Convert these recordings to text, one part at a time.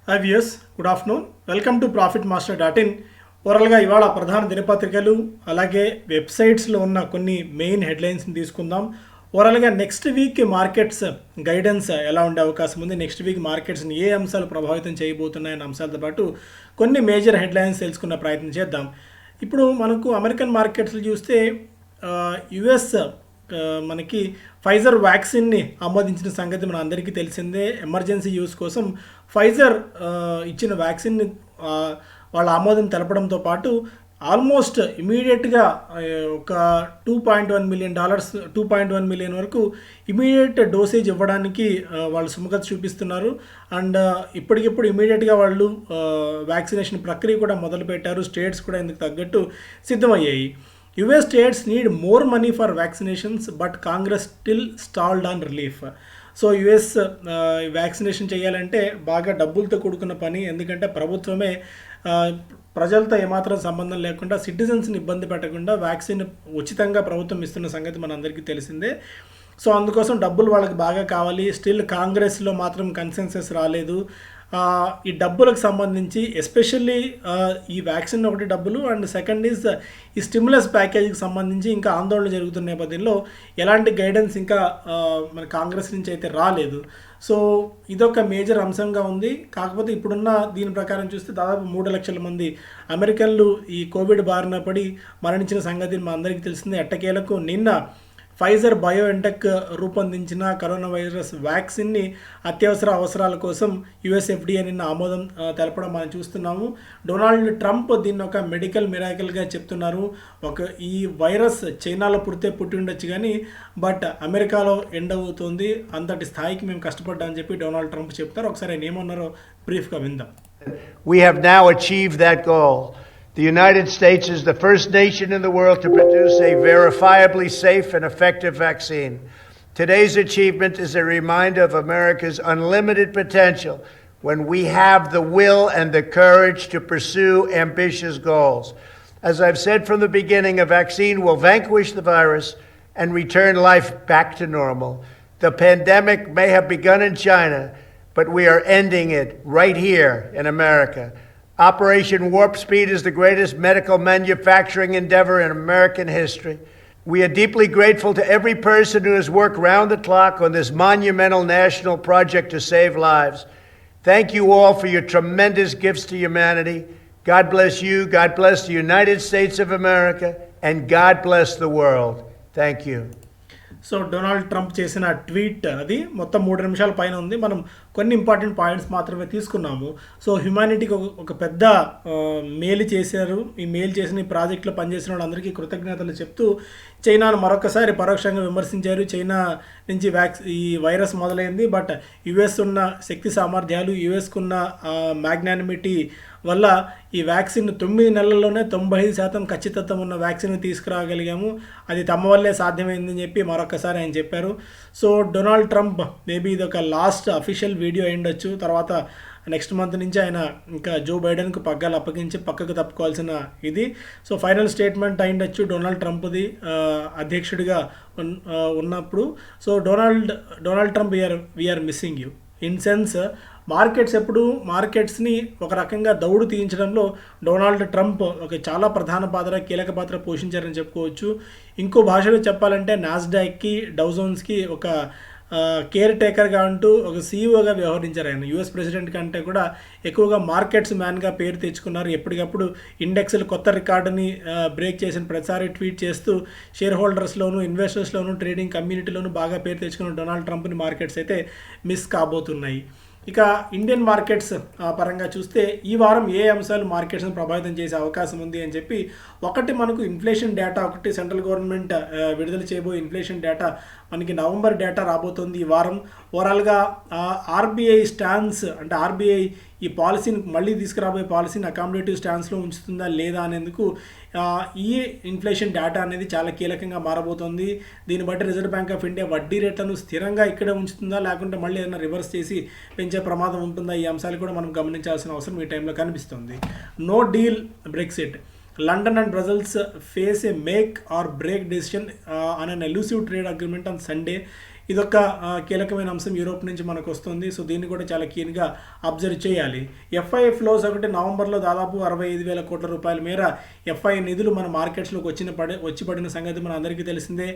High viewers, good afternoon. Welcome to profit master dot in. ఓవరాల్గా ఇవాళ ప్రధాన దినపత్రికలు అలాగే వెబ్సైట్స్లో ఉన్న కొన్ని మెయిన్ హెడ్లైన్స్ని తీసుకుందాం. ఓవరాల్గా నెక్స్ట్ వీక్ మార్కెట్స్ గైడెన్స్ ఎలా ఉండే అవకాశం ఉంది, నెక్స్ట్ వీక్ మార్కెట్స్ని ఏ అంశాలు ప్రభావితం చేయబోతున్నాయన్న అంశాలతో పాటు కొన్ని మేజర్ హెడ్లైన్స్ తెలుసుకున్న ప్రయత్నం చేద్దాం. ఇప్పుడు మనకు అమెరికన్ మార్కెట్స్లో చూస్తే యుఎస్ మనకి ఫైజర్ వ్యాక్సిన్ని ఆమోదించిన సంగతి మన అందరికీ తెలిసిందే. ఎమర్జెన్సీ యూస్ కోసం ఫైజర్ ఇచ్చిన వ్యాక్సిన్ని వాళ్ళ ఆమోదం తెలపడంతో పాటు ఆల్మోస్ట్ ఇమీడియట్గా ఒక $2.1 మిలియన్ వరకు ఇమీడియట్ డోసేజ్ ఇవ్వడానికి వాళ్ళు సుముఖత చూపిస్తున్నారు. అండ్ ఇప్పటికిప్పుడు ఇమీడియట్గా వాళ్ళు వ్యాక్సినేషన్ ప్రక్రియ కూడా మొదలుపెట్టారు. స్టేట్స్ కూడా ఇందుకు తగ్గట్టు సిద్ధమయ్యాయి. US states need more money for vaccinations, but Congress still stalled on relief. So US vaccination చేయాలంటే బాగా డబ్బులతో కూడుకున్న పని. ఎందుకంటే ప్రభుత్వమే ప్రజలతో ఏమాత్రం సంబంధం లేకుండా సిటిజన్స్ని ఇబ్బంది పెట్టకుండా వ్యాక్సిన్ ఉచితంగా ప్రభుత్వం ఇస్తున్న సంగతి మనందరికీ తెలిసిందే. సో అందుకోసం డబ్బులు వాళ్ళకి బాగా కావాలి. స్టిల్ కాంగ్రెస్లో మాత్రం కన్సెన్సస్ రాలేదు. ఈ డబ్బులకు సంబంధించి ఎస్పెషల్లీ ఈ వ్యాక్సిన్ ఒకటి డబ్బులు, అండ్ సెకండ్ ఈజ్ ఈ స్టిమ్యులస్ ప్యాకేజీకి సంబంధించి ఇంకా ఆందోళన జరుగుతున్న నేపథ్యంలో ఎలాంటి గైడెన్స్ ఇంకా మన కాంగ్రెస్ నుంచి అయితే రాలేదు. సో ఇదొక మేజర్ అంశంగా ఉంది. కాకపోతే ఇప్పుడున్న దీని ప్రకారం చూస్తే దాదాపు 3 లక్షల మంది అమెరికన్లు ఈ కోవిడ్ బారిన పడి మరణించిన సంగతి మా అందరికీ తెలిసిందే. ఎట్టకేలకు నిన్న ఫైజర్ బయోఎన్టెక్ రూపొందించిన కరోనా వైరస్ వ్యాక్సిన్ని అత్యవసర అవసరాల కోసం యుఎస్ FDA నిన్న ఆమోదం తెలపడం మనం చూస్తున్నాము. డొనాల్డ్ ట్రంప్ దీన్ని ఒక మెడికల్ మిరాకిల్గా చెప్తున్నారు. ఈ వైరస్ చైనాలో పుట్టి ఉండొచ్చు కానీ బట్ అమెరికాలో ఎండ్ అవుతుంది, అంతటి స్థాయికి మేము కష్టపడ్డామని చెప్పి డొనాల్డ్ ట్రంప్ చెప్తారు. ఒకసారి ఆయన ఏమన్నారో బ్రీఫ్గా విందాం. We have now achieved that goal. The United States is the first nation in the world to produce a verifiably safe and effective vaccine. Today's achievement is a reminder of America's unlimited potential when we have the will and the courage to pursue ambitious goals. As I've said from the beginning, a vaccine will vanquish the virus and return life back to normal. The pandemic may have begun in China, but we are ending it right here in America. Operation Warp Speed is the greatest medical manufacturing endeavor in American history. We are deeply grateful to every person who has worked round the clock on this monumental national project to save lives. Thank you all for your tremendous gifts to humanity. God bless you, God bless the United States of America, and God bless the world. Thank you. So Donald Trump చేసిన tweet అది మొత్తం 3 నిమిషాల పైన ఉంది. మనం కొన్ని important points మాత్రమే తీసుకున్నాము. సో హ్యుమానిటీకి ఒక పెద్ద మేలు చేశారు. ఈ మేలు చేసిన ఈ ప్రాజెక్టులో పనిచేసిన వాళ్ళందరికీ కృతజ్ఞతలు చెప్తూ చైనాను మరొకసారి పరోక్షంగా విమర్శించారు. చైనా నుంచి ఈ వైరస్ మొదలైంది, బట్ యుఎస్ ఉన్న శక్తి సామర్థ్యాలు, యుఎస్కు ఉన్న మ్యాగ్నానిమిటీ వల్ల ఈ వ్యాక్సిన్ 9 నెలల్లోనే 95% ఖచ్చితత్వం ఉన్న వ్యాక్సిన్ తీసుకురాగలిగాము. అది తమ వల్లే సాధ్యమైందని చెప్పి మరొకసారి ఆయన చెప్పారు. సో డొనాల్డ్ ట్రంప్ మేబీ ఇది ఒక లాస్ట్ అఫీషియల్ వీడియో అయ్యుండొచ్చు. తర్వాత నెక్స్ట్ మంత్ నుంచి ఆయన ఇంకా జో బైడెన్కు పగ్గాలు అప్పగించి పక్కకు తప్పుకోవాల్సిన ఇది. సో ఫైనల్ స్టేట్మెంట్ అయ్యుండొచ్చు డొనాల్డ్ ట్రంప్ది అధ్యక్షుడిగా ఉన్నప్పుడు. So Donald Trump we are missing you in sense మార్కెట్స్ని ఒక రకంగా దౌడు తీయించడంలో డొనాల్డ్ ట్రంప్ ఒక చాలా కీలక పాత్ర పోషించారని చెప్పుకోవచ్చు. ఇంకో భాషలో చెప్పాలంటే నాస్డాక్కి, డౌజోన్స్కి ఒక కేర్ టేకర్గా అంటూ ఒక సీఈఓగా వ్యవహరించారు. ఆయన యూఎస్ ప్రెసిడెంట్ కంటే కూడా ఎక్కువగా మార్కెట్స్ మ్యాన్గా పేరు తెచ్చుకున్నారు. ఎప్పటికప్పుడు ఇండెక్స్లు కొత్త రికార్డుని బ్రేక్ చేసిన ప్రతిసారి ట్వీట్ చేస్తూ షేర్ హోల్డర్స్లోను, ఇన్వెస్టర్స్లోను, ట్రేడింగ్ కమ్యూనిటీలోను బాగా పేరు తెచ్చుకున్న డొనాల్డ్ ట్రంప్ని మార్కెట్స్ అయితే మిస్ కాబోతున్నాయి. ఇక ఇండియన్ మార్కెట్స్ పరంగా చూస్తే ఈ వారం ఏ అంశాలు మార్కెట్స్ని ప్రభావితం చేసే అవకాశం ఉంది అని చెప్పి ఒకటి మనకు ఇన్ఫ్లేషన్ డేటా, ఒకటి సెంట్రల్ గవర్నమెంట్ విడుదల చేయబోయే ఇన్ఫ్లేషన్ డేటా, మనకి నవంబర్ డేటా రాబోతుంది ఈ వారం. ఓవరాల్గా ఆర్బీఐ స్టాన్స్ అంటే ఆర్బీఐ ఈ పాలసీని మళ్ళీ తీసుకురాబోయే పాలసీని అకామిడేటివ్ స్టాన్స్లో ఉంచుతుందా లేదా అనేందుకు ఈ ఇన్ఫ్లేషన్ డేటా అనేది చాలా కీలకంగా మారబోతోంది. దీన్ని బట్టి రిజర్వ్ బ్యాంక్ ఆఫ్ ఇండియా వడ్డీ రేట్లను స్థిరంగా ఇక్కడే ఉంచుతుందా లేకుంటే మళ్ళీ ఏదైనా రివర్స్ చేసి పెంచే ప్రమాదం ఉంటుందా, ఈ అంశాలు కూడా మనం గమనించాల్సిన అవసరం ఈ టైంలో కనిపిస్తుంది. No deal Brexit. London and Brussels face a make or break decision on an elusive trade agreement on Sunday. ఇదొక కీలకమైన అంశం యూరోప్ నుంచి మనకు వస్తుంది. సో దీన్ని కూడా చాలా కీన్గా అబ్జర్వ్ చేయాలి. ఎఫ్ఐ ఫ్లోస్ ఒకటి నవంబర్లో దాదాపు 65,000 కోట్ల రూపాయల మేర ఎఫ్ఐ నిధులు మన మార్కెట్స్లోకి వచ్చి పడిన సంగతి మన అందరికీ తెలిసిందే.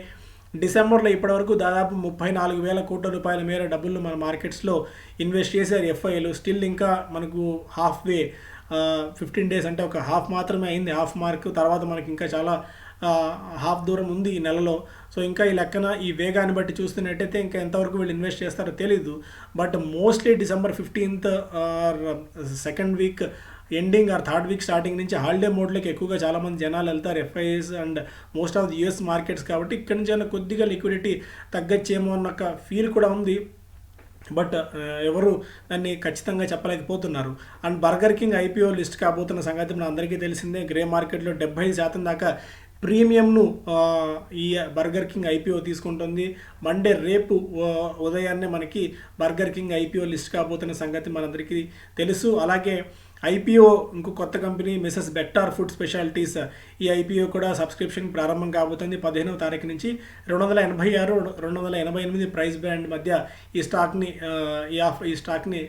డిసెంబర్లో ఇప్పటివరకు దాదాపు 34,000 కోట్ల రూపాయల మేర డబ్బులు మన మార్కెట్స్లో ఇన్వెస్ట్ చేశారు ఎఫ్ఐలు. స్టిల్ ఇంకా మనకు హాఫ్ వే 15 డేస్ అంటే ఒక హాఫ్ మాత్రమే అయింది, హాఫ్ మార్క్. తర్వాత మనకి ఇంకా చాలా హాఫ్ దూరం ఉంది ఈ నెలలో. సో ఇంకా ఈ లెక్కన ఈ వేగాన్ని బట్టి చూస్తున్నట్టయితే ఇంకా ఎంతవరకు వీళ్ళు ఇన్వెస్ట్ చేస్తారో తెలీదు. But mostly December 15th second week ending or third week starting నుంచి హాలిడే మోడ్లోకి ఎక్కువగా చాలామంది జనాలు వెళ్తారు FIIs and most of the US markets. కాబట్టి ఇక్కడి నుంచి అయినా కొద్దిగా లిక్విడిటీ తగ్గచ్చేమో అన్న ఒక ఫీల్ కూడా ఉంది. బట్ ఎవరు దాన్ని ఖచ్చితంగా చెప్పలేకపోతున్నారు. And Burger King IPO list కాబోతున్న సంగతి మన అందరికీ తెలిసిందే. గ్రే మార్కెట్లో 75% దాకా ప్రీమియంను ఈ బర్గర్ కింగ్ ఐపీఓ తీసుకుంటుంది. మండే రేపు ఉదయాన్నే మనకి బర్గర్ కింగ్ ఐపీఓ లిస్ట్ కాబోతున్న సంగతి మనందరికీ తెలుసు. అలాగే ఐపీఓ ఇంకో కొత్త కంపెనీ మిసెస్ బెక్టార్ ఫుడ్ స్పెషాలిటీస్, ఈ ఐపీఓ కూడా సబ్స్క్రిప్షన్ ప్రారంభం కాబోతుంది 15వ తారీఖు నుంచి. 286, 288 ప్రైస్ బ్యాండ్ మధ్య ఈ స్టాక్ని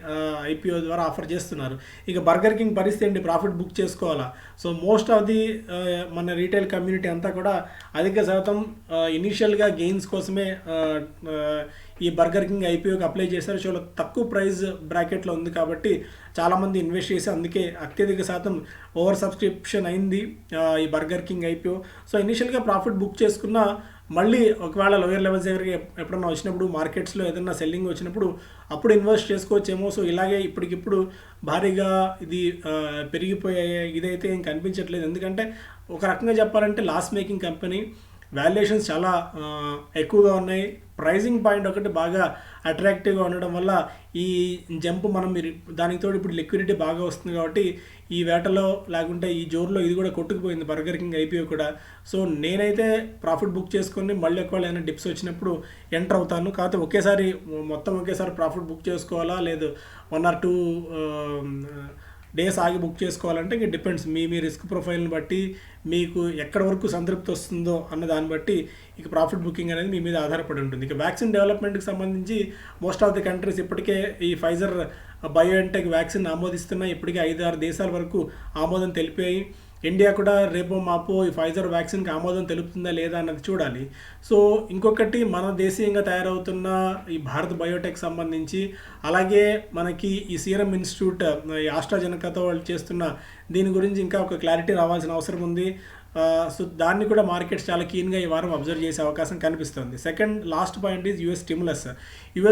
ఐపీఓ ద్వారా ఆఫర్ చేస్తున్నారు. ఇక బర్గర్ కింగ్ పరిస్థితి ఏంటి, ప్రాఫిట్ బుక్ చేసుకోవాలా? సో మోస్ట్ ఆఫ్ ది మన రీటైల్ కమ్యూనిటీ అంతా కూడా అధిక శాతం ఇనీషియల్గా గెయిన్స్ కోసమే ఈ బర్గర్ కింగ్ ఐపీఓకి అప్లై చేశారు. చాలా తక్కువ ప్రైస్ బ్రాకెట్లో ఉంది కాబట్టి చాలామంది ఇన్వెస్ట్ చేసి అందుకే అత్యధిక శాతం ఓవర్ సబ్స్క్రిప్షన్ అయింది ఈ బర్గర్ కింగ్ ఐపీఓ. సో ఇనీషియల్గా ప్రాఫిట్ బుక్ చేసుకున్న మళ్ళీ ఒకవేళ లోయర్ లెవెల్స్ దగ్గరికి ఎప్పుడన్నా వచ్చినప్పుడు మార్కెట్స్లో ఏదైనా సెల్లింగ్ వచ్చినప్పుడు అప్పుడు ఇన్వెస్ట్ చేసుకోవచ్చేమో. సో ఇలాగే ఇప్పటికిప్పుడు భారీగా ఇది పెరిగిపోయే ఇదైతే ఏం కనిపించట్లేదు. ఎందుకంటే ఒక రకంగా చెప్పాలంటే లాస్ మేకింగ్ కంపెనీ, వాల్యుయేషన్స్ చాలా ఎక్కువగా ఉన్నాయి, ప్రైజింగ్ పాయింట్ ఒకటి బాగా అట్రాక్టివ్గా ఉండడం వల్ల ఈ జంప్ మనం దానికి తోడు ఇప్పుడు లిక్విడిటీ బాగా వస్తుంది కాబట్టి ఈ వేటలో లేకుంటే ఈ జోరులో ఇది కూడా కొట్టుకుపోయింది బర్గర్ కింగ్ ఐపీఓ కూడా. సో నేనైతే ప్రాఫిట్ బుక్ చేసుకొని మళ్ళీ ఒకవేళ ఏమైనా డిప్స్ వచ్చినప్పుడు ఎంటర్ అవుతాను. కాకపోతే ఒకేసారి ప్రాఫిట్ బుక్ చేసుకోవాలా లేదు 1 or 2 డేస్ ఆగి బుక్ చేసుకోవాలంటే ఇంక డిపెండ్స్ మీ రిస్క్ ప్రొఫైల్ని బట్టి మీకు ఎక్కడ వరకు సంతృప్తి వస్తుందో అన్న దాన్ని బట్టి ఇక ప్రాఫిట్ బుకింగ్ అనేది మీ మీద ఆధారపడి ఉంటుంది. ఇక వ్యాక్సిన్ డెవలప్మెంట్కి సంబంధించి మోస్ట్ ఆఫ్ ది కంట్రీస్ ఇప్పటికే ఈ ఫైజర్ బయోఎన్టెక్ వ్యాక్సిన్ ఆమోదిస్తున్నాయి. ఇప్పటికే 5-6 దేశాల వరకు ఆమోదం తెలిపాయి. ఇండియా కూడా రేపో మాపో ఈ ఫైజర్ వ్యాక్సిన్కి ఆమోదం తెలుపుతుందా లేదా అన్నది చూడాలి. సో ఇంకొకటి మన దేశీయంగా తయారవుతున్న ఈ భారత్ బయోటెక్ సంబంధించి, అలాగే మనకి ఈ సీరం ఇన్స్టిట్యూట్ ఈ ఆస్ట్రాజెనకాతో వాళ్ళు చేస్తున్న దీని గురించి ఇంకా ఒక క్లారిటీ రావాల్సిన అవసరం ఉంది. సో దాన్ని కూడా మార్కెట్స్ చాలా కీన్గా ఈ వారం అబ్జర్వ్ చేసే అవకాశం కనిపిస్తుంది. Second last point is US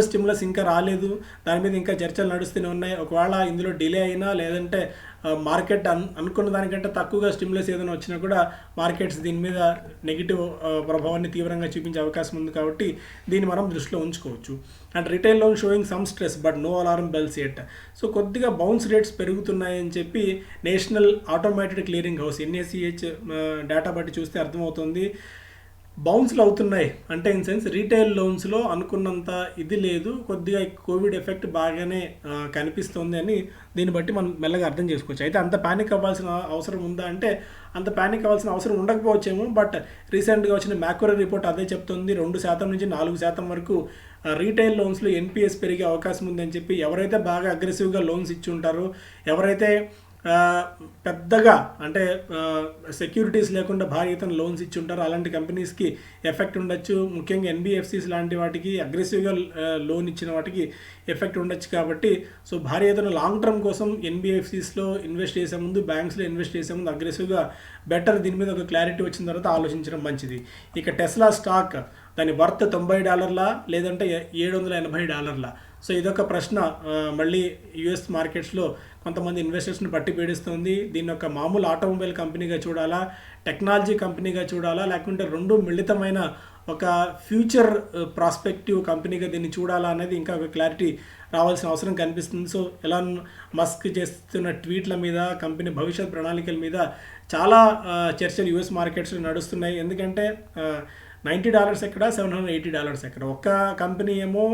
stimulus ఇంకా రాలేదు, దాని మీద ఇంకా చర్చలు నడుస్తూనే ఉన్నాయి. ఒకవేళ ఇందులో డిలే అయినా లేదంటే మార్కెట్ అనుకున్న దానికంటే తక్కువగా స్టిమ్యులస్ ఏదైనా వచ్చినా కూడా మార్కెట్స్ దీని మీద నెగిటివ్ ప్రభావాన్ని తీవ్రంగా చూపించే అవకాశం ఉంది కాబట్టి దీన్ని మనం దృష్టిలో ఉంచుకోవచ్చు. And retail loan showing some stress but no alarm bells yet. So కొద్దిగా బౌన్స్ రేట్స్ పెరుగుతున్నాయని చెప్పి national automated clearing house NACH data బట్టి చూస్తే అర్థమవుతుంది. బౌన్స్లు అవుతున్నాయి అంటే ఇన్ సెన్స్ రీటైల్ లోన్స్లో అనుకున్నంత ఇది లేదు, కొద్దిగా కోవిడ్ ఎఫెక్ట్ బాగానే కనిపిస్తుంది అని దీన్ని బట్టి మనం మెల్లగా అర్థం చేసుకోవచ్చు. అయితే అంత ప్యానిక్ అవ్వాల్సిన అవసరం ఉందా అంటే అంత ప్యానిక్ అవ్వాల్సిన అవసరం ఉండకపోవచ్చేమో. బట్ రీసెంట్గా వచ్చిన మ్యాక్రో రిపోర్ట్ అదే చెప్తుంది, 2% నుంచి 4% వరకు రీటైల్ లోన్స్లో NPS పెరిగే అవకాశం ఉందని చెప్పి. ఎవరైతే బాగా అగ్రెసివ్గా లోన్స్ ఇచ్చి ఉంటారో, ఎవరైతే పెద్దగా అంటే సెక్యూరిటీస్ లేకుండా భారీ ఎత్తున లోన్స్ ఇచ్చి ఉంటారు అలాంటి కంపెనీస్కి ఎఫెక్ట్ ఉండొచ్చు. ముఖ్యంగా NBFCs లాంటి వాటికి అగ్రెసివ్గా లోన్ ఇచ్చిన వాటికి ఎఫెక్ట్ ఉండొచ్చు. కాబట్టి సో భారీ ఎత్తున లాంగ్ టర్మ్ కోసం NBFCsలో ఇన్వెస్ట్ చేసే ముందు, బ్యాంక్స్లో ఇన్వెస్ట్ చేసే ముందు అగ్రెసివ్గా బెటర్ దీని మీద ఒక క్లారిటీ వచ్చిన తర్వాత ఆలోచించడం మంచిది. ఇక టెస్లా స్టాక్ దాని వర్త్ $90 లేదంటే $780. సో ఇదొక ప్రశ్న మళ్ళీ యుఎస్ మార్కెట్స్లో కొంతమంది ఇన్వెస్టర్స్ని పట్టి పీడిస్తుంది. దీన్ని ఒక మామూలు ఆటోమొబైల్ కంపెనీగా చూడాలా, టెక్నాలజీ కంపెనీగా చూడాలా, లేకుంటే రెండు మిళితమైన ఒక ఫ్యూచర్ ప్రాస్పెక్టివ్ కంపెనీగా దీన్ని చూడాలా అనేది ఇంకా ఒక క్లారిటీ రావాల్సిన అవసరం కనిపిస్తుంది. సో ఎలాన్ మస్క్ చేస్తున్న ట్వీట్ల మీద, కంపెనీ భవిష్యత్ ప్రణాళికల మీద చాలా చర్చలు యుఎస్ మార్కెట్స్లో నడుస్తున్నాయి. ఎందుకంటే $90 ఎక్కడ, $780 ఎక్కడ. ఒక్క కంపెనీ ఏమో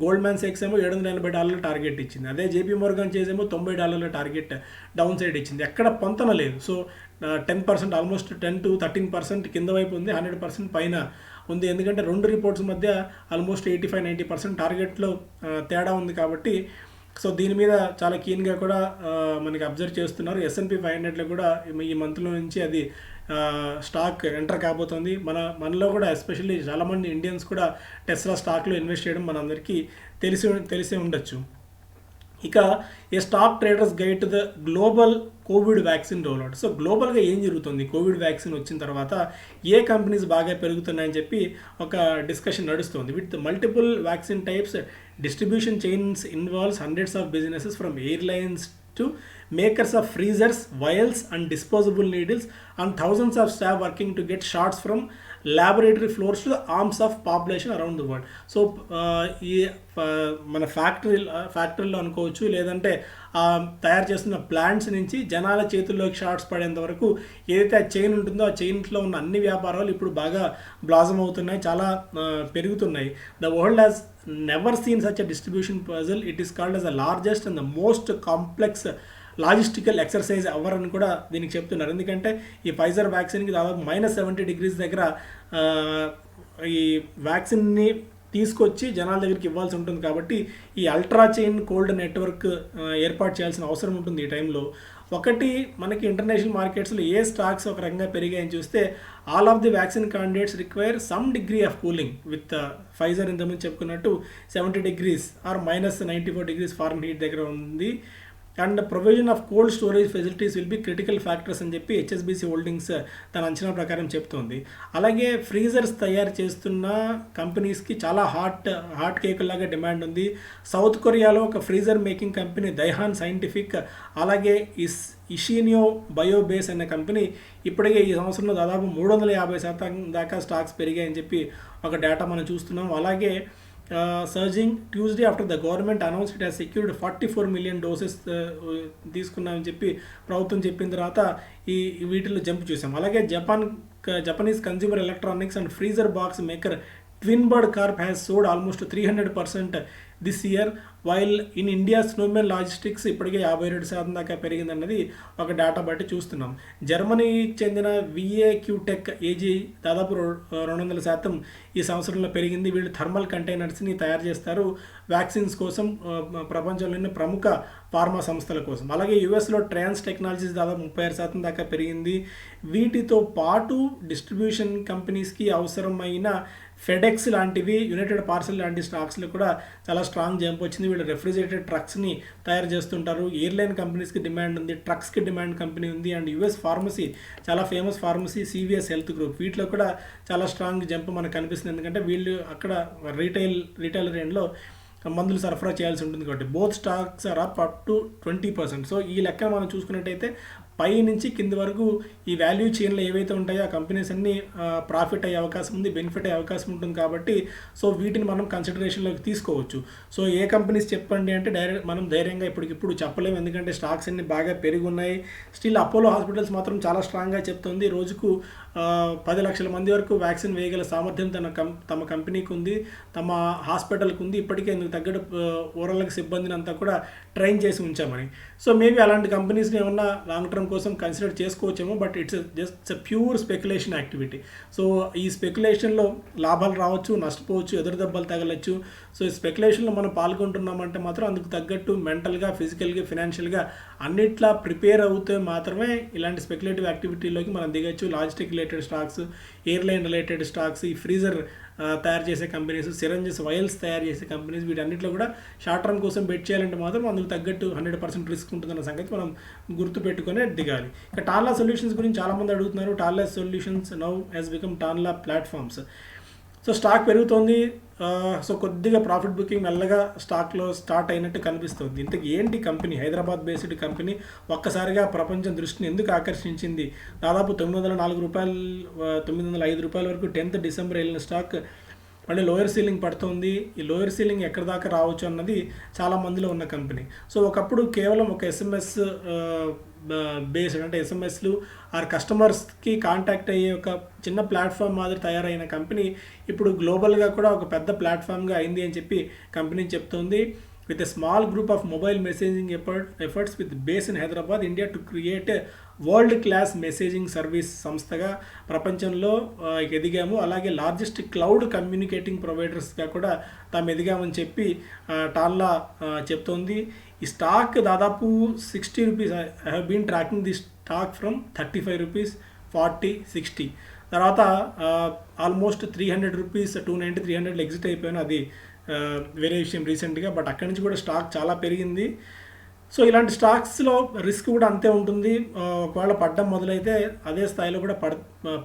గోల్డ్మ్యాన్ సాక్స్ ఏమో $780 టార్గెట్ ఇచ్చింది, అదే JP Morgan Chase ఏమో $90 టార్గెట్ డౌన్ సైడ్ ఇచ్చింది. ఎక్కడ పొంతన లేదు. సో 10% ఆల్మోస్ట్ 10 to 13% కింద వైపు ఉంది, 100% పైన ఉంది. ఎందుకంటే 2 రిపోర్ట్స్ మధ్య ఆల్మోస్ట్ 85-90% టార్గెట్లో తేడా ఉంది కాబట్టి సో దీని మీద చాలా కీన్గా కూడా మనకి అబ్జర్వ్ చేస్తున్నారు. S&P 500లో కూడా ఈ మంత్లో నుంచి అది స్టాక్ ఎంటర్ కాబోతుంది. మనలో కూడా ఎస్పెషల్లీ చాలామంది ఇండియన్స్ కూడా టెస్లా స్టాక్లో ఇన్వెస్ట్ చేయడం మనందరికీ తెలిసే ఉండొచ్చు. ఇక a stock traders guide to the global Covid vaccine rollout. So గ్లోబల్గా ఏం జరుగుతుంది, కోవిడ్ వ్యాక్సిన్ వచ్చిన తర్వాత ఏ కంపెనీస్ బాగా పెరుగుతున్నాయని చెప్పి ఒక డిస్కషన్ నడుస్తుంది. With multiple vaccine types, distribution chains involves hundreds of businesses from airlines to makers of freezers, vials and disposable needles, and thousands of staff working to get shots from laboratory floors to the arms of population around the world. So ఈ మన ఫ్యాక్టరీలో అనుకోవచ్చు, లేదంటే తయారు చేస్తున్న plants నుంచి జనాల చేతుల్లోకి షార్ట్స్ పడేంత వరకు ఏదైతే ఆ చైన్ ఉంటుందో ఆ చైన్లో ఉన్న అన్ని వ్యాపారాలు ఇప్పుడు బాగా బ్లాజమ్ అవుతున్నాయి, చాలా పెరుగుతున్నాయి. The world has never seen such a distribution puzzle. It is called as the largest and the most complex logistical exercise ever అని కూడా దీనికి చెప్తున్నారు. ఎందుకంటే ఈ ఫైజర్ వ్యాక్సిన్కి దాదాపు -70 degrees దగ్గర ఈ వ్యాక్సిన్ని తీసుకొచ్చి జనాల దగ్గరికి ఇవ్వాల్సి ఉంటుంది. కాబట్టి ఈ అల్ట్రా చైన్ కోల్డ్ నెట్వర్క్ ఏర్పాటు చేయాల్సిన అవసరం ఉంటుంది ఈ టైంలో. ఒకటి మనకి ఇంటర్నేషనల్ మార్కెట్స్లో ఏ స్టాక్స్ ఒక రకంగా పెరిగాయని చూస్తే all of the vaccine candidates require some degree of cooling. With Pfizer ఇంతకుముందు చెప్పుకున్నట్టు 70 degrees ఆర్ -94 degrees Fahrenheit దగ్గర ఉంది. And provision of cold storage facilities will be critical factors అని చెప్పి HSBC హోల్డింగ్స్ తన అంచనా ప్రకారం చెప్తోంది. అలాగే ఫ్రీజర్స్ తయారు చేస్తున్న కంపెనీస్కి చాలా హాట్ కేకుల్లాగా డిమాండ్ ఉంది. సౌత్ కొరియాలో ఒక ఫ్రీజర్ మేకింగ్ కంపెనీ దైహాన్ సైంటిఫిక్, అలాగే ఇషినియో బయోబేస్ అనే కంపెనీ ఇప్పటికే ఈ సంవత్సరంలో దాదాపు 350% దాకా స్టాక్స్ పెరిగాయని చెప్పి ఒక డేటా మనం చూస్తున్నాం. అలాగే surging Tuesday after the government announce it has secured 44 million doses తీసుకున్నామని చెప్పి ప్రభుత్వం చెప్పిన తర్వాత వీటిల్లో జంప్ చూసాం. అలాగే Japanese consumer electronics and freezer box maker twin bird Corp has sold almost 300% this year, while in India Snowman logistics ఇప్పటికే 52% దాకా పెరిగిందన్నది ఒక డేటా బట్టి చూస్తున్నాం. జర్మనీకి చెందిన VAQ-Tech AG దాదాపు 200% ఈ సంవత్సరంలో పెరిగింది. వీళ్ళు థర్మల్ కంటైనర్స్ని తయారు చేస్తారు వ్యాక్సిన్స్ కోసం, ప్రపంచంలోని ప్రముఖ ఫార్మా సంస్థల కోసం. అలాగే యుఎస్లో ట్రాన్స్ టెక్నాలజీస్ దాదాపు 36% దాకా పెరిగింది. వీటితో పాటు డిస్ట్రిబ్యూషన్ కంపెనీస్కి అవసరమైన ఫెడెక్స్ లాంటివి, యునైటెడ్ పార్సల్ లాంటి స్టాక్స్లో కూడా చాలా స్ట్రాంగ్ జంప్ వచ్చింది. వీళ్ళు రెఫ్రిజిరేటెడ్ ట్రక్స్ని తయారు చేస్తుంటారు. ఎయిర్లైన్ కంపెనీస్కి డిమాండ్ ఉంది, ట్రక్స్కి డిమాండ్ కంపెనీ ఉంది. అండ్ యుఎస్ ఫార్మసీ, చాలా famous pharmacy CVS health group, వీటిలో కూడా చాలా స్ట్రాంగ్ జంప్ మనకు కనిపిస్తుంది. ఎందుకంటే వీళ్ళు అక్కడ రీటైల్ రేంజ్లో మందులు సరఫరా చేయాల్సి ఉంటుంది కాబట్టి both stocks are up to 20%. So ఈ లెక్క మనం చూసుకున్నట్టయితే పై నుంచి కింది వరకు ఈ వాల్యూ చైన్లో ఏవైతే ఉంటాయో ఆ కంపెనీస్ అన్నీ ప్రాఫిట్ అయ్యే అవకాశం ఉంది, బెనిఫిట్ అయ్యే అవకాశం ఉంటుంది. కాబట్టి సో వీటిని మనం కన్సిడరేషన్లోకి తీసుకోవచ్చు. సో ఏ కంపెనీస్ చెప్పండి అంటే మనం ధైర్యంగా ఇప్పటికిప్పుడు చెప్పలేము, ఎందుకంటే స్టాక్స్ అన్ని బాగా పెరిగి ఉన్నాయి. స్టిల్ అపోలో హాస్పిటల్స్ మాత్రం చాలా స్ట్రాంగ్గా చెప్తుంది. రోజుకు 10 లక్షల మంది వరకు వ్యాక్సిన్ వేయగల సామర్థ్యం తమ కంపెనీకి ఉంది, తమ హాస్పిటల్కి ఉంది. ఇప్పటికే ఇందుకు తగ్గట్టు ఓవరాల్గా సిబ్బందిని అంతా కూడా ట్రైన్ చేసి ఉంచామని. సో మేబీ అలాంటి కంపెనీస్ని ఏమన్నా లాంగ్ టర్మ్ కోసం కన్సిడర్ చేసుకోవచ్చేమో, but it's just pure speculation activity. So ఈ స్పెక్యులేషన్లో లాభాలు రావచ్చు, నష్టపోవచ్చు, ఎదురు దెబ్బలు తగలచ్చు. సో ఈ స్పెక్యులేషన్లో మనం పాల్గొంటున్నామంటే మాత్రం అందుకు తగ్గట్టు మెంటల్గా, ఫిజికల్గా, ఫినాన్షియల్గా అన్నిట్లా ప్రిపేర్ అవుతే మాత్రమే ఇలాంటి స్పెక్యులేటివ్ యాక్టివిటీలోకి మనం దిగచ్చు. Logistic related stocks, airline related stocks, ఈ ఫ్రీజర్ తయారు చేసే కంపెనీస్, సిరంజెస్, వైల్స్ తయారు చేసే కంపెనీస్, వీటన్నిటిలో కూడా షార్ట్ టర్మ్ కోసం బెట్ చేయాలంటే మాత్రం అందుకు తగ్గట్టు 100% రిస్క్ ఉంటుందన్న సంగతి మనం గుర్తుపెట్టుకునే దిగాలి. ఇక టాన్లా సొల్యూషన్స్ గురించి చాలామంది అడుగుతున్నారు. టాన్లా solutions now Hess become టాన్లా platforms. So stock పెరుగుతోంది. సో కొద్దిగా ప్రాఫిట్ బుకింగ్ మెల్లగా స్టాక్లో స్టార్ట్ అయినట్టు కనిపిస్తుంది. ఇంతకు ఏంటి కంపెనీ? హైదరాబాద్ బేస్డ్ కంపెనీ ఒక్కసారిగా ప్రపంచం దృష్టిని ఎందుకు ఆకర్షించింది? దాదాపు 905 రూపాయల వరకు 10th December వెళ్ళిన స్టాక్ మళ్ళీ లోయర్ సీలింగ్ పడుతుంది. ఈ లోయర్ సీలింగ్ ఎక్కడి దాకా రావచ్చు అన్నది చాలా మందిలో ఉన్న కంపెనీ. సో ఒకప్పుడు కేవలం ఒక SMS బేస్డ్, అంటే SMSలు ఆర్ కస్టమర్స్కి కాంటాక్ట్ అయ్యే ఒక చిన్న ప్లాట్ఫామ్ మాదిరి తయారైన కంపెనీ ఇప్పుడు గ్లోబల్గా కూడా ఒక పెద్ద ప్లాట్ఫామ్గా అయింది అని చెప్పి కంపెనీ చెప్తోంది. with a small group of mobile messaging efforts with base in Hyderabad, India to create a world class messaging service సంస్థగా ప్రపంచంలో ఎదిగాము. అలాగే లార్జెస్ట్ క్లౌడ్ కమ్యూనికేటింగ్ ప్రొవైడర్స్గా కూడా తాము ఎదిగామని చెప్పి టాన్లా చెప్తోంది. ఈ స్టాక్ దాదాపు 60 rupees. I have been tracking the stock from 35 rupees, 40, 60. తర్వాత ఆల్మోస్ట్ 300 రూపీస్, 290, 300 ఎగ్జిట్ అయిపోయాను. అది వేరే విషయం రీసెంట్గా. బట్ అక్కడి నుంచి కూడా స్టాక్ చాలా పెరిగింది. సో ఇలాంటి స్టాక్స్లో రిస్క్ కూడా అంతే ఉంటుంది. ఒకవేళ పడ్డం మొదలైతే అదే స్థాయిలో కూడా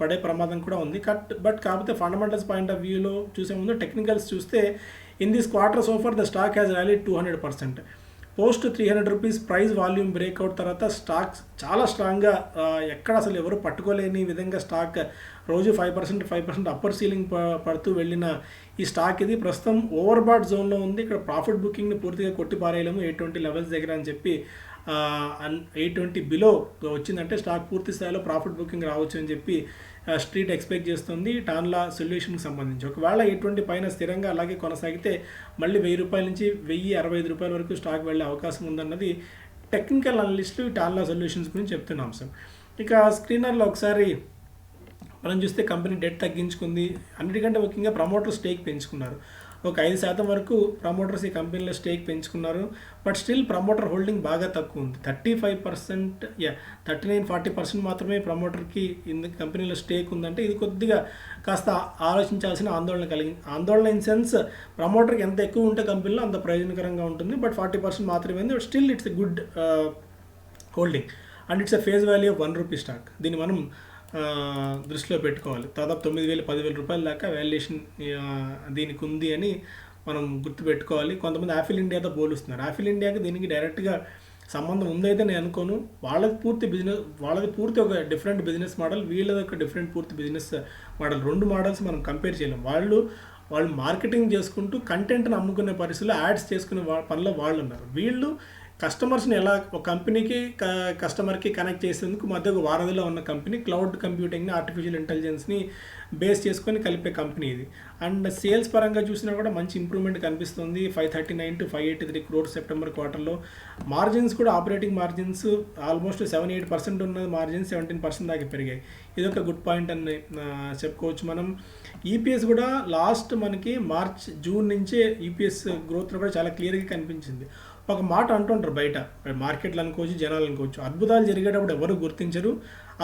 పడే ప్రమాదం కూడా ఉంది. బట్ కాకపోతే ఫండమెంటల్స్ పాయింట్ ఆఫ్ వ్యూలో చూసే ముందు టెక్నికల్స్ చూస్తే in this quarter so for the stock has rallied 200%. Post 300 rupees price volume breakout తర్వాత స్టాక్స్ చాలా స్ట్రాంగ్గా, ఎక్కడ అసలు ఎవరు పట్టుకోలేని విధంగా స్టాక్ రోజు 5% అప్పర్ సీలింగ్ పడుతూ వెళ్ళిన ఈ స్టాక్ ఇది ప్రస్తుతం ఓవర్బాట్ జోన్లో ఉంది. ఇక్కడ ప్రాఫిట్ బుకింగ్ని పూర్తిగా కొట్టి పారేయలేము 820 లెవెల్స్ దగ్గర అని చెప్పి. 820 బిలో వచ్చిందంటే స్టాక్ పూర్తి స్థాయిలో ప్రాఫిట్ బుకింగ్ రావచ్చు అని చెప్పి స్ట్రీట్ ఎక్స్పెక్ట్ చేస్తుంది టాన్లా సొల్యూషన్కి సంబంధించి. ఒకవేళ 820 పైన స్థిరంగా అలాగే కొనసాగితే మళ్ళీ 1000 రూపాయల నుంచి 1065 రూపాయల వరకు స్టాక్ వెళ్ళే అవకాశం ఉందన్నది టెక్నికల్ అనలిస్టులు టాన్లా సొల్యూషన్స్ గురించి చెప్తున్న అంశం. ఇక స్క్రీనర్లో ఒకసారి మనం చూస్తే కంపెనీ డెట్ తగ్గించుకుంది. అన్నిటికంటే ముఖ్యంగా ప్రమోటర్ స్టేక్ పెంచుకున్నారు. ఒక 5% వరకు ప్రమోటర్స్ ఈ కంపెనీలో స్టేక్ పెంచుకున్నారు. బట్ స్టిల్ ప్రమోటర్ హోల్డింగ్ బాగా తక్కువ ఉంది. 35%, 39-40% మాత్రమే ప్రమోటర్కి కంపెనీలో స్టేక్ ఉందంటే ఇది కొద్దిగా కాస్త ఆలోచించాల్సిన ఆందోళన ఇన్ సెన్స్ ప్రమోటర్కి ఎంత ఎక్కువ ఉంటే కంపెనీలో అంత ప్రయోజనకరంగా ఉంటుంది. బట్ 40% మాత్రమే ఉంది. But still it's a good holding and it's a face value of 1 rupee stock. దీన్ని మనం దృష్టిలో పెట్టుకోవాలి. దాదాపు 9,000-10,000 రూపాయల దాకా వాల్యుయేషన్ దీనికి ఉంది అని మనం గుర్తుపెట్టుకోవాలి. కొంతమంది యాపిల్ ఇండియాతో పోలుస్తున్నారు. యాపిల్ ఇండియాకి దీనికి డైరెక్ట్గా సంబంధం ఉందైతే నేను అనుకోను. వాళ్ళది పూర్తి ఒక డిఫరెంట్ బిజినెస్ మోడల్, వీళ్ళది ఒక డిఫరెంట్ పూర్తి బిజినెస్ మోడల్. 2 మోడల్స్ మనం కంపేర్ చేయలేం. వాళ్ళు మార్కెటింగ్ చేసుకుంటూ కంటెంట్ని అమ్ముకునే పరిస్థితుల్లో యాడ్స్ చేసుకునే పనిలో వాళ్ళు ఉన్నారు. వీళ్ళు కస్టమర్స్ని ఎలా ఒక కంపెనీకి కస్టమర్కి కనెక్ట్ చేసేందుకు మధ్య ఒక వారధిలో ఉన్న కంపెనీ. క్లౌడ్ కంప్యూటింగ్ని, ఆర్టిఫిషియల్ ఇంటెలిజెన్స్ని బేస్ చేసుకొని కలిపే కంపెనీ ఇది. అండ్ సేల్స్ పరంగా చూసినా కూడా మంచి ఇంప్రూవ్మెంట్ కనిపిస్తుంది. 539 to 583 crores సెప్టెంబర్ క్వార్టర్లో. మార్జిన్స్ కూడా ఆపరేటింగ్ మార్జిన్స్ ఆల్మోస్ట్ 7-8% ఉన్న మార్జిన్స్ 17% దాకా పెరిగాయి. ఇది ఒక గుడ్ పాయింట్ అని చెప్పుకోవచ్చు మనం. ఈపీఎస్ కూడా లాస్ట్ మనకి జూన్ నుంచే ఈపీఎస్ గ్రోత్ కూడా చాలా క్లియర్గా కనిపించింది. ఒక మాట అంటుంటారు బయట, మార్కెట్లు అనుకోవచ్చు, జనాలు అనుకోవచ్చు, అద్భుతాలు జరిగేటప్పుడు ఎవరు గుర్తించరు,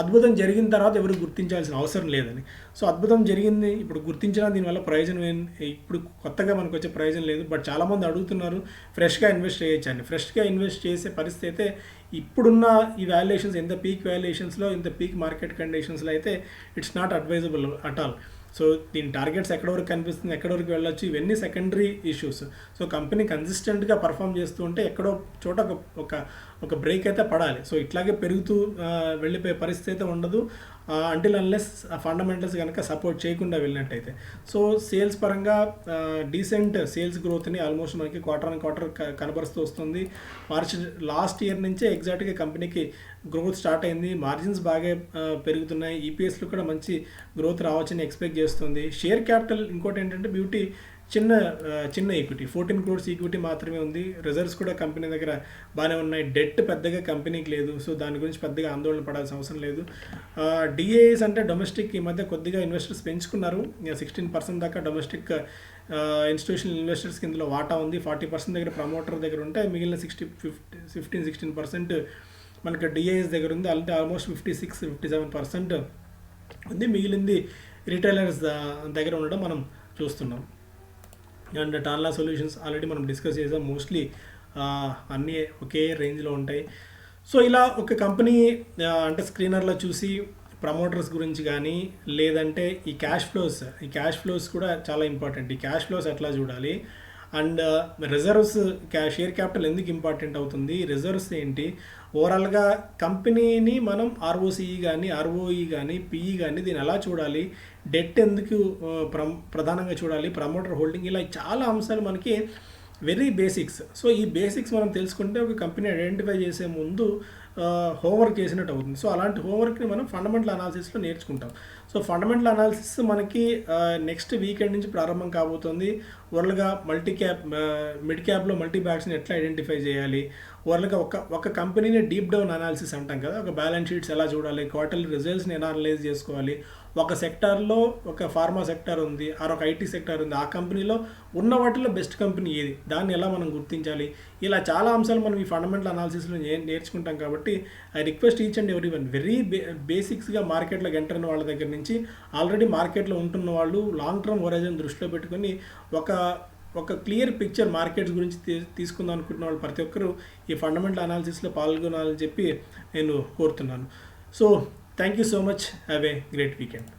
అద్భుతం జరిగిన తర్వాత ఎవరు గుర్తించాల్సిన అవసరం లేదని. సో అద్భుతం జరిగింది, ఇప్పుడు గుర్తించినా దీనివల్ల ప్రయోజనం ఇప్పుడు కొత్తగా మనకు వచ్చే ప్రయోజనం లేదు. బట్ చాలామంది అడుగుతున్నారు ఫ్రెష్గా ఇన్వెస్ట్ చేయొచ్చని. ఫ్రెష్గా ఇన్వెస్ట్ చేసే పరిస్థితి అయితే ఇప్పుడున్న ఈ వాల్యుయేషన్స్, ఇంత పీక్ వాల్యుయేషన్స్లో, ఇంత పీక్ మార్కెట్ కండిషన్స్లో అయితే it's not advisable at all. So దీని టార్గెట్స్ ఎక్కడ వరకు కనిపిస్తుంది, ఎక్కడ వరకు వెళ్ళొచ్చు, ఇవన్నీ సెకండరీ ఇష్యూస్. సో కంపెనీ కన్సిస్టెంట్గా పర్ఫామ్ చేస్తూ ఉంటే ఎక్కడో చోట ఒక బ్రేక్ అయితే పడాలి. సో ఇట్లాగే పెరుగుతూ వెళ్ళిపోయే పరిస్థితి అయితే ఉండదు అంటిల్ అన్లెస్ ఫండమెంటల్స్ కనుక సపోర్ట్ చేయకుండా వెళ్ళినట్టయితే. సో సేల్స్ పరంగా డీసెంట్ సేల్స్ గ్రోత్ని ఆల్మోస్ట్ మనకి క్వార్టర్ ఆన్ క్వార్టర్ కనబరుస్తూ వస్తుంది. మార్చ్ లాస్ట్ ఇయర్ నుంచే ఎగ్జాక్ట్గా కంపెనీకి గ్రోత్ స్టార్ట్ అయింది. మార్జిన్స్ బాగా పెరుగుతున్నాయి. ఈపీఎస్లో కూడా మంచి గ్రోత్ రావచ్చని ఎక్స్పెక్ట్ చేస్తుంది. షేర్ క్యాపిటల్ ఇంకోటి ఏంటంటే బ్యూటీ చిన్న ఈక్విటీ, 14 crores ఈక్విటీ మాత్రమే ఉంది. రిజర్వ్స్ కూడా కంపెనీ దగ్గర బాగానే ఉన్నాయి. డెట్ పెద్దగా కంపెనీకి లేదు. సో దాని గురించి పెద్దగా ఆందోళన పడాల్సిన అవసరం లేదు. డిఏఎస్ అంటే డొమెస్టిక్ ఈ మధ్య కొద్దిగా ఇన్వెస్టర్స్ పెంచుకున్నారు. 16% దాకా డొమెస్టిక్ ఇన్స్టిట్యూషనల్ ఇన్వెస్టర్స్కి ఇందులో వాటా ఉంది. 40% దగ్గర ప్రమోటర్ దగ్గర ఉంటే మిగిలిన 15-16% మనకి డిఏఎస్ దగ్గర ఉంది. అంటే ఆల్మోస్ట్ 56-57% ఉంది. మిగిలింది రిటైలర్స్ దగ్గర ఉండడం మనం చూస్తున్నాం. అండ్ టాన్లా సొల్యూషన్స్ ఆల్రెడీ మనం డిస్కస్ చేసాం. మోస్ట్లీ అన్నీ ఒకే రేంజ్లో ఉంటాయి. సో ఇలా ఒక కంపెనీ అంటే స్క్రీనర్లో చూసి ప్రమోటర్స్ గురించి కానీ, లేదంటే ఈ క్యాష్ ఫ్లోస్ కూడా చాలా ఇంపార్టెంట్. ఈ క్యాష్ ఫ్లోస్ ఎట్లా చూడాలి, అండ్ రిజర్వ్స్, షేర్ క్యాపిటల్ ఎందుకు ఇంపార్టెంట్ అవుతుంది, రిజర్వ్స్ ఏంటి, ఓవరాల్గా కంపెనీని మనం ఆర్ఓసిఈ కానీ, ఆర్ఓఈ కానీ, పిఈ కానీ దీన్ని ఎలా చూడాలి, డెట్ ఎందుకు ప్రధానంగా చూడాలి, ప్రమోటర్ హోల్డింగ్, ఇలా చాలా అంశాలు మనకి వెరీ బేసిక్స్. సో ఈ బేసిక్స్ మనం తెలుసుకుంటే ఒక కంపెనీ ఐడెంటిఫై చేసే ముందు హోంవర్క్ చేసినట్టు అవుతుంది. సో అలాంటి హోంవర్క్ని మనం ఫండమెంటల్ అనాలిసిస్లో నేర్చుకుంటాం. సో ఫండమెంటల్ అనాలిసిస్ మనకి నెక్స్ట్ వీకెండ్ నుంచి ప్రారంభం కాబోతుంది. ఓవర్గా మల్టీ క్యాప్ మిడ్ క్యాప్లో మల్టీ బ్యాగ్స్ని ఎట్లా ఐడెంటిఫై చేయాలి, ఓవర్గా ఒక కంపెనీని డీప్ డౌన్ అనాలిసిస్ అంటాం కదా, ఒక బ్యాలెన్స్ షీట్స్ ఎలా చూడాలి, క్వార్టర్లీ రిజల్ట్స్ని ఎలా అనలైజ్ చేసుకోవాలి, ఒక సెక్టార్లో ఒక ఫార్మా సెక్టార్ ఉంది, ఒక ఐటీ సెక్టార్ ఉంది, ఆ కంపెనీలో ఉన్న వాటిలో బెస్ట్ కంపెనీ ఏది, దాన్ని ఎలా మనం గుర్తించాలి, ఇలా చాలా అంశాలు మనం ఈ ఫండమెంటల్ అనాలిసిస్లో నేర్చుకుంటాం. కాబట్టి I request each and every one very బేసిక్స్గా మార్కెట్లోకి ఎంటర్ అయిన వాళ్ళ దగ్గర నుంచి ఆల్రెడీ మార్కెట్లో ఉంటున్న వాళ్ళు లాంగ్ టర్మ్ హొరైజన్ దృష్టిలో పెట్టుకొని ఒక క్లియర్ పిక్చర్ మార్కెట్స్ గురించి తీసుకుందాం అనుకుంటున్న వాళ్ళు ప్రతి ఒక్కరూ ఈ ఫండమెంటల్ అనాలిసిస్లో పాల్గొనాలని చెప్పి నేను కోరుతున్నాను. So thank you so much. Have a great weekend.